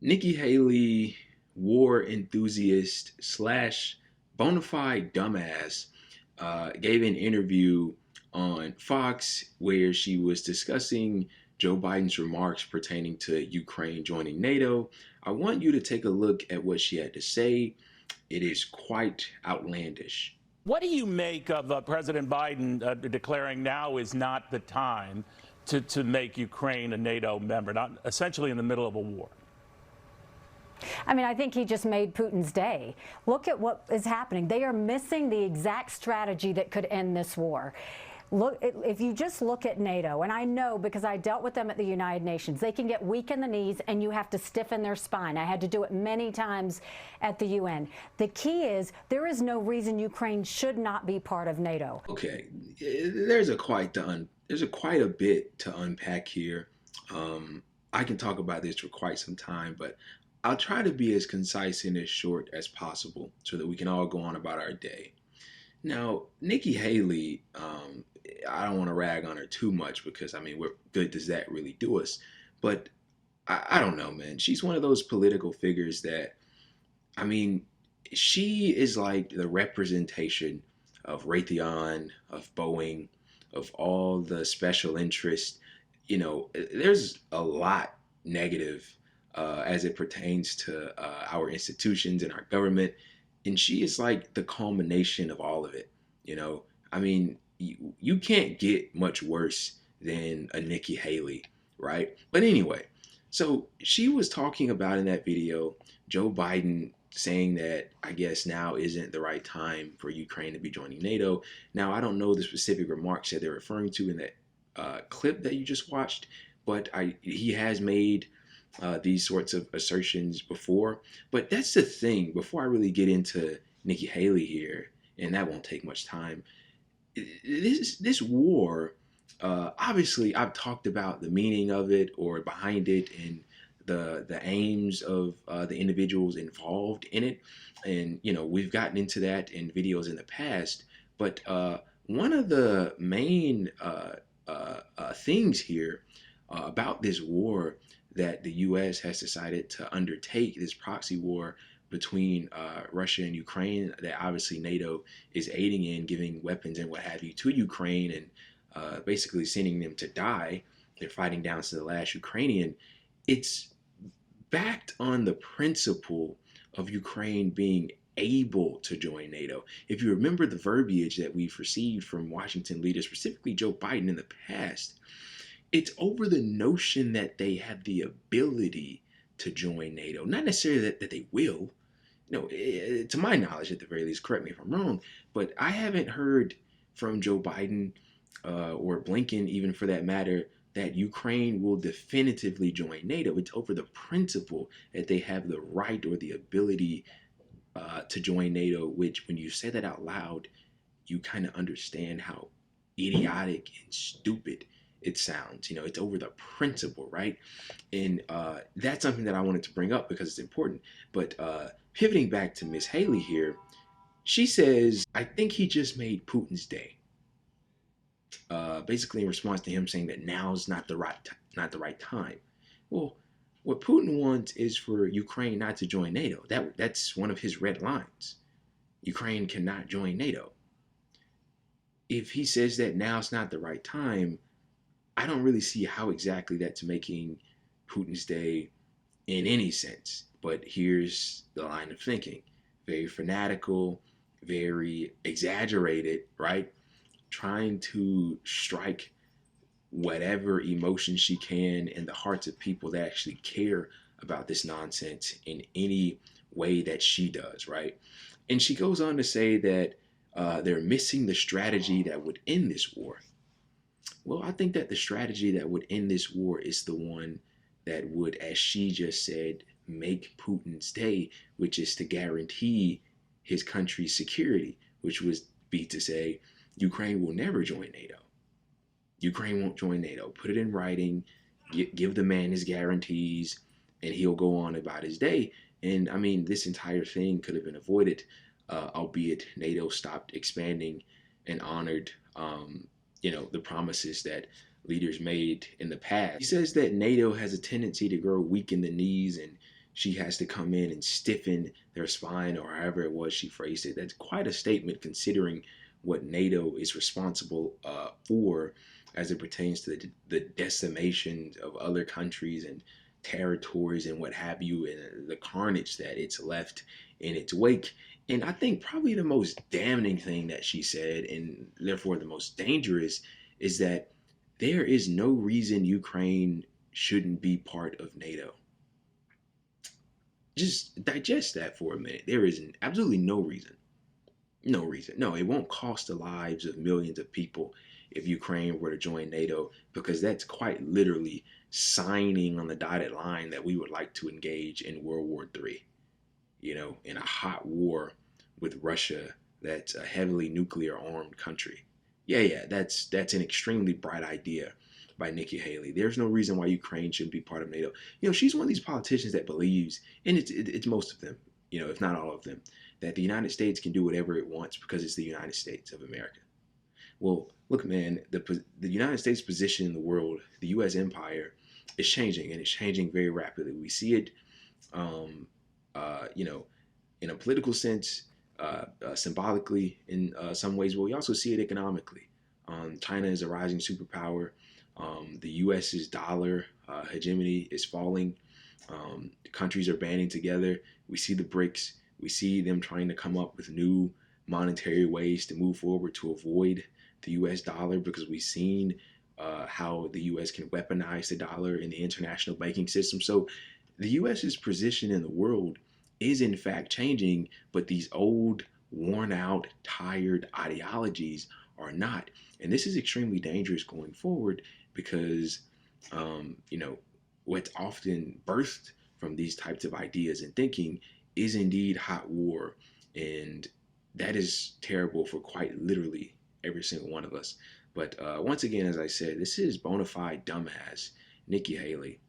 Nikki Haley, war enthusiast slash bona fide dumbass, gave an interview on Fox where she was discussing Joe Biden's remarks pertaining to Ukraine joining NATO. I want you to take a look at what she had to say. It is quite outlandish. What do you make of President Biden declaring now is not the time to make Ukraine a NATO member, not essentially in the middle of a war? I mean, I think he just made Putin's day. Look at what is happening. They are missing the exact strategy that could end this war. Look, if you just look at NATO, and I know because I dealt with them at the United Nations, they can get weak in the knees and you have to stiffen their spine. I had to do it many times at the UN. The key is there is no reason Ukraine should not be part of NATO. Okay, there's quite a bit to unpack here. I can talk about this for quite some time, but I'll try to be as concise and as short as possible so that we can all go on about our day. Now, Nikki Haley, I don't want to rag on her too much because, I mean, what good does that really do us? But I don't know, man. She's one of those political figures that, I mean, she is like the representation of Raytheon, of Boeing, of all the special interests. You know, there's a lot negative as it pertains to our institutions and our government. And she is like the culmination of all of it. You know, I mean, you can't get much worse than a Nikki Haley, right? But anyway, so she was talking about in that video, Joe Biden saying that I guess now isn't the right time for Ukraine to be joining NATO. Now, I don't know the specific remarks that they're referring to in that clip that you just watched, but he has made these sorts of assertions before. But that's the thing, before I really get into Nikki Haley here, and that won't take much time, this war, obviously I've talked about the meaning of it or behind it and the aims of the individuals involved in it. And, you know, we've gotten into that in videos in the past. But one of the main things here about this war that the U.S. has decided to undertake, this proxy war between Russia and Ukraine, that obviously NATO is aiding in, giving weapons and what have you to Ukraine and basically sending them to die. They're fighting down to the last Ukrainian. It's backed on the principle of Ukraine being able to join NATO. If you remember the verbiage that we've received from Washington leaders, specifically Joe Biden in the past, it's over the notion that they have the ability to join NATO. Not necessarily that they will. No, to my knowledge, at the very least, correct me if I'm wrong, but I haven't heard from Joe Biden or Blinken, even for that matter, that Ukraine will definitively join NATO. It's over the principle that they have the right or the ability to join NATO, which when you say that out loud, you kind of understand how idiotic and stupid it sounds. You know, it's over the principle, right? And that's something that I wanted to bring up because it's important. But pivoting back to Miss Haley here, she says, I think he just made Putin's day. Basically in response to him saying that now's not the right time. Well, what Putin wants is for Ukraine not to join NATO. That's one of his red lines. Ukraine cannot join NATO. If he says that now's not the right time, I don't really see how exactly that's making Putin's day in any sense. But here's the line of thinking. Very fanatical, very exaggerated, right? Trying to strike whatever emotion she can in the hearts of people that actually care about this nonsense in any way that she does, right? And she goes on to say that they're missing the strategy that would end this war. Well, I think that the strategy that would end this war is the one that would, as she just said, make Putin's day, which is to guarantee his country's security, which would be to say, Ukraine will never join NATO. Ukraine won't join NATO. Put it in writing, give the man his guarantees, and he'll go on about his day. And I mean, this entire thing could have been avoided, albeit NATO stopped expanding and honored the promises that leaders made in the past. He says that NATO has a tendency to grow weak in the knees and she has to come in and stiffen their spine, or however it was she phrased it. That's quite a statement considering what NATO is responsible for as it pertains to the decimation of other countries and territories and what have you, and the carnage that it's left in its wake. And I think probably the most damning thing that she said, and therefore the most dangerous, is that there is no reason Ukraine shouldn't be part of NATO. Just digest that for a minute. There is absolutely no reason. No reason. No, it won't cost the lives of millions of people if Ukraine were to join NATO, because that's quite literally signing on the dotted line that we would like to engage in World War III, in a hot war with Russia that's a heavily nuclear armed country. Yeah, that's an extremely bright idea by Nikki Haley. There's no reason why Ukraine shouldn't be part of NATO. She's one of these politicians that believes, and it's most of them, if not all of them, that the United States can do whatever it wants because it's the United States of America. Well, look, man, the United States position in the world, the U.S. empire, is changing, and it's changing very rapidly. We see it, um, you know, in a political sense, symbolically in some ways, but we also see it economically. China is a rising superpower. The U.S.'s dollar hegemony is falling. Countries are banding together. We see the BRICS. We see them trying to come up with new monetary ways to move forward to avoid the U.S. dollar, because we've seen how the U.S. can weaponize the dollar in the international banking system. So the U.S.'s position in the world is in fact changing, but these old, worn out, tired ideologies are not. And this is extremely dangerous going forward because, what's often birthed from these types of ideas and thinking is indeed hot war. And that is terrible for quite literally every single one of us. But once again, as I said, this is bona fide dumbass Nikki Haley.